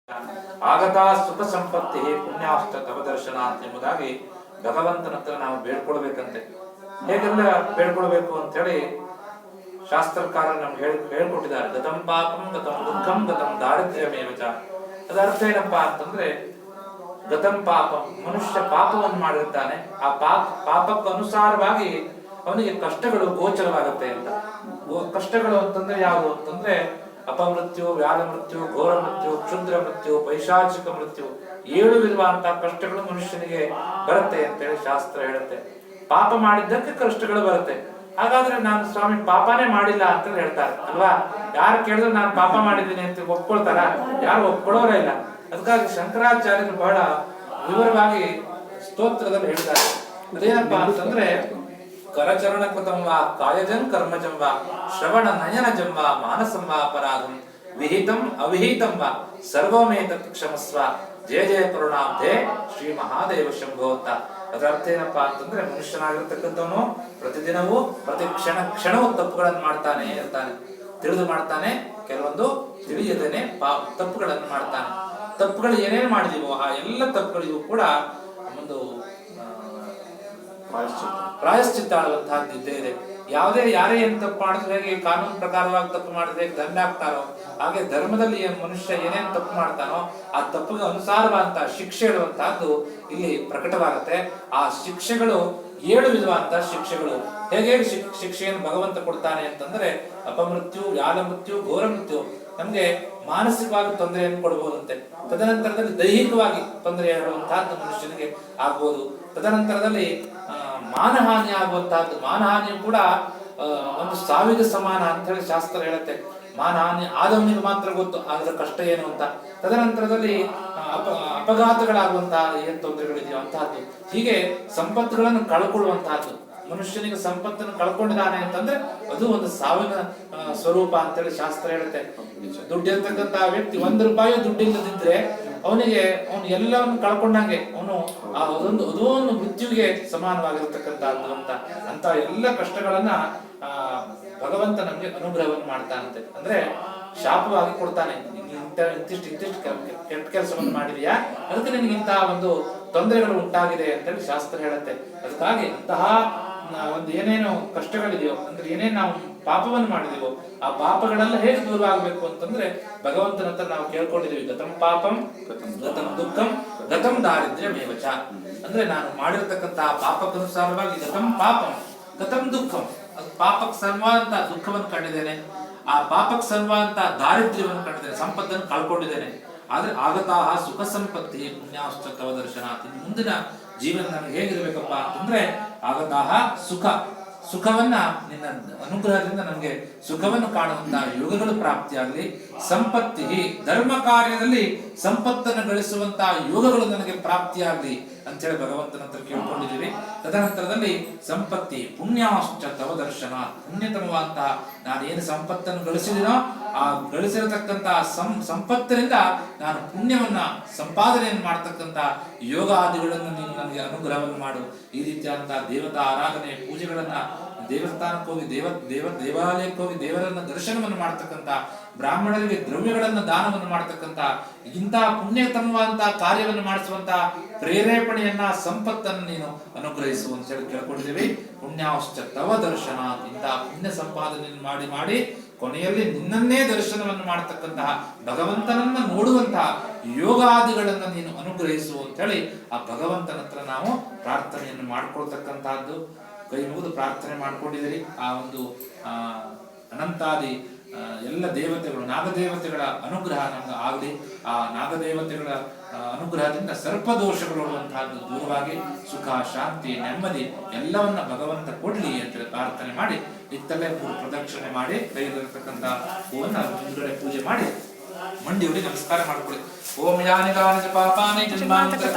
ಆಗತಾ ಸುಖ ಸಂಪತ್ತಿ ಪುಣ್ಯಾಷ್ಟ ತವ ದರ್ಶನ ಎಂಬುದಾಗಿ ಭಗವಂತನ ಹತ್ರ ನಾವು ಬೇಡ್ಕೊಳ್ಬೇಕಂತೆ. ಹೇಗೆಲ್ಲ ಬೇಡ್ಕೊಳ್ಬೇಕು ಅಂತ ಹೇಳಿ ಶಾಸ್ತ್ರಕಾರ ನಮ್ಗೆ ಹೇಳ್ಕೊಟ್ಟಿದ್ದಾರೆ. ಗತಂ ಪಾಪಂ ಗತಂ ದುಃಖಂ ಗತಂ ದಾರಿದ್ರ್ಯಮೇವಚ. ಅದರ ಅರ್ಥ ಏನಪ್ಪಾ ಅಂತಂದ್ರೆ, ಗತಂ ಪಾಪಂ, ಮನುಷ್ಯ ಪಾಪವನ್ನು ಮಾಡಿರ್ತಾನೆ, ಆ ಪಾಪಕ್ಕೆ ಅನುಸಾರವಾಗಿ ಅವನಿಗೆ ಕಷ್ಟಗಳು ಗೋಚರವಾಗುತ್ತೆ ಅಂತ. ಕಷ್ಟಗಳು ಅಂತಂದ್ರೆ ಯಾವುದು ಅಂತಂದ್ರೆ ಅಪಮೃತ್ಯು, ವ್ಯಾಧ ಮೃತ್ಯು, ಘೋರ ಮೃತ್ಯು, ಕ್ಷುದ್ರ ಮೃತ್ಯು, ಪೈಶಾಚಿಕ ಮೃತ್ಯು, 7 ವಿಧವಾದಂತಹ ಕಷ್ಟಗಳು ಮನುಷ್ಯನಿಗೆ ಬರುತ್ತೆ ಅಂತೇಳಿ ಶಾಸ್ತ್ರ ಹೇಳುತ್ತೆ. ಪಾಪ ಮಾಡಿದ್ದಕ್ಕೆ ಕಷ್ಟಗಳು ಬರುತ್ತೆ. ಹಾಗಾದ್ರೆ ನಾನು ಸ್ವಾಮಿ ಪಾಪನೇ ಮಾಡಿಲ್ಲ ಅಂತ ಹೇಳ್ತಾರೆ ಅಲ್ವಾ. ಯಾರು ಕೇಳಿದ್ರು ನಾನು ಪಾಪ ಮಾಡಿದ್ದೀನಿ ಅಂತ ಒಪ್ಕೊಳ್ತಾರ? ಯಾರು ಒಪ್ಕೊಳ್ಳೋರೇ ಇಲ್ಲ. ಅದಕ್ಕಾಗಿ ಶಂಕರಾಚಾರ್ಯರು ಬಹಳ ವಿವರವಾಗಿ ಸ್ತೋತ್ರದಲ್ಲಿ ಹೇಳಿದ್ದಾರೆ. ಅದೇನಪ್ಪಾ ಅಂತಂದ್ರೆ, ಕರಚರಣ ಕೃತಂ ವಾ ಕಾಯಜಂ ಕರ್ಮಜಂ ವಾ ಶ್ರವಣ ನಯನಜಂ ವಾ ಮಾನಸಂ ವಾ ಅಪರಾಧಂ ವಿಹಿತಂ ಅವಿಹಿತಂ ವಾ ಸರ್ವಮೇತತ್ ಕ್ಷಮಸ್ವ ಜಯ ಜಯ ಕರುಣಾಬ್ಧೆ ಶ್ರೀ ಮಹಾದೇವ ಶಂಭೋ ಅಂತ. ಅದರ ಅರ್ಥ ಏನಪ್ಪಾ ಅಂತಂದ್ರೆ, ಮನುಷ್ಯನಾಗಿರ್ತಕ್ಕಂಥವನು ಪ್ರತಿದಿನವೂ ಪ್ರತಿ ಕ್ಷಣವೂ ತಪ್ಪುಗಳನ್ನು ಮಾಡ್ತಾನೆ ಇರ್ತಾನೆ. ತಿಳಿದು ಮಾಡ್ತಾನೆ, ಕೆಲವೊಂದು ತಿಳಿಯದೇನೆ ತಪ್ಪುಗಳನ್ನು ಮಾಡ್ತಾನೆ. ತಪ್ಪುಗಳು ಏನೇನು ಮಾಡಿದೀವೋ ಆ ಎಲ್ಲ ತಪ್ಪುಗಳಿಗೂ ಕೂಡ ಒಂದು ಪ್ರಾಯಶ್ಚಿತ್ತ ಆಡುವಂತಹದ್ದಿದ್ದೇ ಇದೆ. ಯಾರೇ ಏನು ತಪ್ಪು ಮಾಡಿದ್ರೆ, ಹೇಗೆ ಕಾನೂನು ಪ್ರಕಾರವಾಗಿ ತಪ್ಪು ಮಾಡಿದ್ರೆ ದಂಡ ಆಗ್ತಾರೋ, ಹಾಗೆ ಧರ್ಮದಲ್ಲಿ ಮನುಷ್ಯ ಏನೇನು ತಪ್ಪು ಮಾಡ್ತಾನೋ ಆ ತಪ್ಪಿಗೆ ಅನುಸಾರವಾದಂತಹ ಶಿಕ್ಷೆ ಇಡುವಂತಹದ್ದು ಇಲ್ಲಿ ಪ್ರಕಟವಾಗುತ್ತೆ. ಆ ಶಿಕ್ಷೆಗಳು 7 ವಿಧವಾದಂತಹ ಶಿಕ್ಷೆಗಳು. ಹೇಗೆ ಶಿಕ್ಷೆಯನ್ನು ಭಗವಂತ ಕೊಡ್ತಾನೆ ಅಂತಂದ್ರೆ, ಅಪಮೃತ್ಯು, ವ್ಯಾಧ ಮೃತ್ಯು, ಘೋರ ಮೃತ್ಯು ನಮ್ಗೆ ಮಾನಸಿಕವಾಗಿ ತೊಂದರೆಯನ್ನು ಕೊಡಬಹುದಂತೆ. ತದನಂತರದಲ್ಲಿ ದೈಹಿಕವಾಗಿ ತೊಂದರೆ ಆಗುವಂತಹದ್ದು ಮನುಷ್ಯನಿಗೆ ಆಗ್ಬೋದು. ತದನಂತರದಲ್ಲಿ ಮಾನಹಾನಿ ಆಗುವಂತಹದ್ದು, ಮಾನಹಾನಿಯು ಕೂಡ ಒಂದು ಸಾವಿಗೆ ಸಮಾನ ಅಂತ ಹೇಳಿ ಶಾಸ್ತ್ರ ಹೇಳುತ್ತೆ. ಮಾನಹಾನಿ ಆದವನಿಗೆ ಮಾತ್ರ ಗೊತ್ತು ಅದರ ಕಷ್ಟ ಏನು ಅಂತ. ತದನಂತರದಲ್ಲಿ ಅಪಘಾತಗಳಾಗುವಂತಹ ಏನ್ ತೊಂದರೆಗಳಿದೆಯೋ ಅಂತಹದ್ದು. ಹೀಗೆ ಸಂಪತ್ತುಗಳನ್ನು ಕಳ್ಕೊಳ್ಳುವಂತಹದ್ದು. ಮನುಷ್ಯನಿಗೆ ಸಂಪತ್ತನ್ನು ಕಳ್ಕೊಂಡಿದ್ದಾನೆ ಅಂತಂದ್ರೆ ಅದು ಒಂದು ಸಾವಿನ ಸ್ವರೂಪ ಅಂತೇಳಿ ಶಾಸ್ತ್ರ ಹೇಳುತ್ತೆ. ದುಡ್ಡಿರ್ತಕ್ಕಂತಹ ವ್ಯಕ್ತಿ 1 ರೂಪಾಯಿ ದುಡ್ಡಿಲ್ಲದಿದ್ರೆ ಅವನು ಎಲ್ಲವನ್ನು ಕಳ್ಕೊಂಡಂಗೆ, ಅವನು ಅದೊಂದು ಮೃತ್ಯುವಿಗೆ ಸಮಾನವಾಗಿರ್ತಕ್ಕಂಥದ್ದು ಅಂತ ಎಲ್ಲ ಕಷ್ಟಗಳನ್ನ ಭಗವಂತ ನಮ್ಗೆ ಅನುಗ್ರಹವನ್ನು ಮಾಡ್ತಾನಂತೆ. ಅಂದ್ರೆ ಶಾಪವಾಗಿ ಕೊಡ್ತಾನೆ. ಇಂತಿಷ್ಟು ಕೆಟ್ಟ ಕೆಲಸವನ್ನು ಮಾಡಿದೀಯಾ, ಅದಕ್ಕೆ ನಿನಗೆ ಇಂತಹ ಒಂದು ತೊಂದರೆಗಳು ಉಂಟಾಗಿದೆ ಅಂತೇಳಿ ಶಾಸ್ತ್ರ ಹೇಳುತ್ತೆ. ಅದಕ್ಕಾಗಿ ಅಂತಹ ಒಂದು ಏನೇನು ಕಷ್ಟಗಳಿದೆಯೋ, ಅಂದ್ರೆ ಏನೇನು ನಾವು ಪಾಪವನ್ನು ಮಾಡಿದೀವೋ ಆ ಪಾಪಗಳೆಲ್ಲ ಹೇಗೆ ದೂರ ಆಗ್ಬೇಕು ಅಂತಂದ್ರೆ ಭಗವಂತನ ಹತ್ರ ನಾವು ಕೇಳ್ಕೊಂಡಿದೀವಿ. ಗತಂ ಪಾಪಂ ಗತಂ ದುಃಖಂ ಗತಂ ದಾರಿದ್ರ್ಯಮೇವಚ. ಅಂದ್ರೆ ನಾನು ಮಾಡಿರ್ತಕ್ಕಂತಹ ಪಾಪಕ್ಕನುಸಾರವಾಗಿ ಗತಂ ಪಾಪಂ ಗತಂ ದುಃಖಂ, ಅದು ಪಾಪಕ್ಕೆ ಸನ್ವಾದಂತಹ ದುಃಖವನ್ನು ಕಂಡಿದ್ದೇನೆ, ಆ ಪಾಪಕ್ಕೆ ಸನ್ವಾದಂತಹ ದಾರಿದ್ರ್ಯವನ್ನು ಕಂಡಿದ್ದೇನೆ, ಸಂಪತ್ತನ್ನು ಕಳ್ಕೊಂಡಿದ್ದೇನೆ. ಆದ್ರೆ ಆಗತಾಹ ಸುಖ ಸಂಪತ್ತಿ ಪುಣ್ಯಾಶ್ಚ ತವ ದರ್ಶನ. ಮುಂದಿನ ಜೀವನ ನನಗೆ ಹೇಗಿರ್ಬೇಕಪ್ಪ ಅಂತಂದ್ರೆ, ಆಗತಾಹ ಸುಖವನ್ನ ನಿನ್ನ ಅನುಗ್ರಹದಿಂದ ನನಗೆ ಸುಖವನ್ನು ಕಾಣುವಂತಹ ಯೋಗಗಳು ಪ್ರಾಪ್ತಿಯಾಗಲಿ. ಸಂಪತ್ತಿ ಧರ್ಮ ಕಾರ್ಯದಲ್ಲಿ ಸಂಪತ್ತನ್ನು ಗಳಿಸುವಂತಹ ಯೋಗಗಳು ನನಗೆ ಪ್ರಾಪ್ತಿಯಾಗಲಿ ಅಂತೇಳಿ ಭಗವಂತನ ಹತ್ರ ಕೇಳ್ಕೊಂಡಿದ್ದೀವಿ. ತದನಂತರದಲ್ಲಿ ಸಂಪತ್ತಿ ಪುಣ್ಯಾಶ್ಚ ತವ ದರ್ಶನ, ಪುಣ್ಯತಮವಾದಂತಹ ನಾನೇನು ಸಂಪತ್ತನ್ನು ಗಳಿಸಿದಿನೋ ಆ ಗಳಿಸಿರತಕ್ಕಂತಹ ಸಂಪತ್ತಿನಿಂದ ನಾನು ಪುಣ್ಯವನ್ನ ಸಂಪಾದನೆಯನ್ನು ಮಾಡತಕ್ಕಂತ ಯೋಗಾದಿಗಳನ್ನು ನೀನು ನನಗೆ ಅನುಗ್ರಹವನ್ನು ಮಾಡು. ಈ ರೀತಿಯಾದಂತಹ ದೇವತಾ ಆರಾಧನೆ ಪೂಜೆಗಳನ್ನ, ದೇವಸ್ಥಾನಕ್ಕೆ ಹೋಗಿ ದೇವಾಲಯಕ್ಕೆ ಹೋಗಿ ದೇವರನ್ನ ದರ್ಶನವನ್ನು ಮಾಡ್ತಕ್ಕಂಥ, ಬ್ರಾಹ್ಮಣರಿಗೆ ದ್ರವ್ಯಗಳನ್ನ ದಾನವನ್ನು ಮಾಡ್ತಕ್ಕಂಥ, ಇಂತಹ ಪುಣ್ಯತಮವಾದಂತಹ ಕಾರ್ಯವನ್ನು ಮಾಡಿಸುವಂತಹ ಪ್ರೇರೇಪಣೆಯನ್ನ, ಸಂಪತ್ತನ್ನು ನೀನು ಅನುಗ್ರಹಿಸು ಅಂತ ಹೇಳಿ ಕೇಳ್ಕೊಂಡಿದ್ದೀವಿ. ಪುಣ್ಯಾಶ್ಚ ತವ ದರ್ಶನ, ಇಂತಹ ಪುಣ್ಯ ಸಂಪಾದನೆಯನ್ನು ಮಾಡಿ ಕೊನೆಯಲ್ಲಿ ನಿನ್ನನ್ನೇ ದರ್ಶನವನ್ನು ಮಾಡತಕ್ಕಂತಹ, ಭಗವಂತನನ್ನ ನೋಡುವಂತಹ ಯೋಗಾದಿಗಳನ್ನ ನೀನು ಅನುಗ್ರಹಿಸು ಅಂತ ಹೇಳಿ ಆ ಭಗವಂತನ ಹತ್ರ ನಾವು ಪ್ರಾರ್ಥನೆಯನ್ನು ಮಾಡ್ಕೊಳ್ತಕ್ಕಂತಹದ್ದು. ಕೈ ಮುಗಿದು ಪ್ರಾರ್ಥನೆ ಮಾಡ್ಕೊಂಡಿದ್ದೀರಿ. ಆ ಒಂದು ಅನಂತಾದಿ ಎಲ್ಲ ದೇವತೆಗಳು, ನಾಗದೇವತೆಗಳ ಅನುಗ್ರಹ ನಮ್ಗೆ ಆಗಲಿ. ಆ ನಾಗದೇವತೆಗಳ ಅನುಗ್ರಹದಿಂದ ಸರ್ಪದೋಷಗಳು ಅನ್ನುವಂತಹದ್ದು ದೂರವಾಗಿ ಸುಖ, ಶಾಂತಿ, ನೆಮ್ಮದಿ ಎಲ್ಲವನ್ನ ಭಗವಂತ ಕೊಡ್ಲಿ ಅಂತೇಳಿ ಪ್ರಾರ್ಥನೆ ಮಾಡಿ ಇತ್ತಲೇ ಪ್ರದಕ್ಷಿಣೆ ಮಾಡಿ ಕೈಯಲ್ಲಿರತಕ್ಕಂಥ ಹೂವನ್ನ ಮುಂದುಗಡೆ ಪೂಜೆ ಮಾಡಿ ಮಂಡಿಯವರಿಗೆ ನಮಸ್ಕಾರ ಮಾಡ್ಕೊಳ್ಳಿ. ಓಂ ಯಾನಿ ಗಾನಿ ಪಾಪಾನಿ ಜನ್ಮಾಂತರ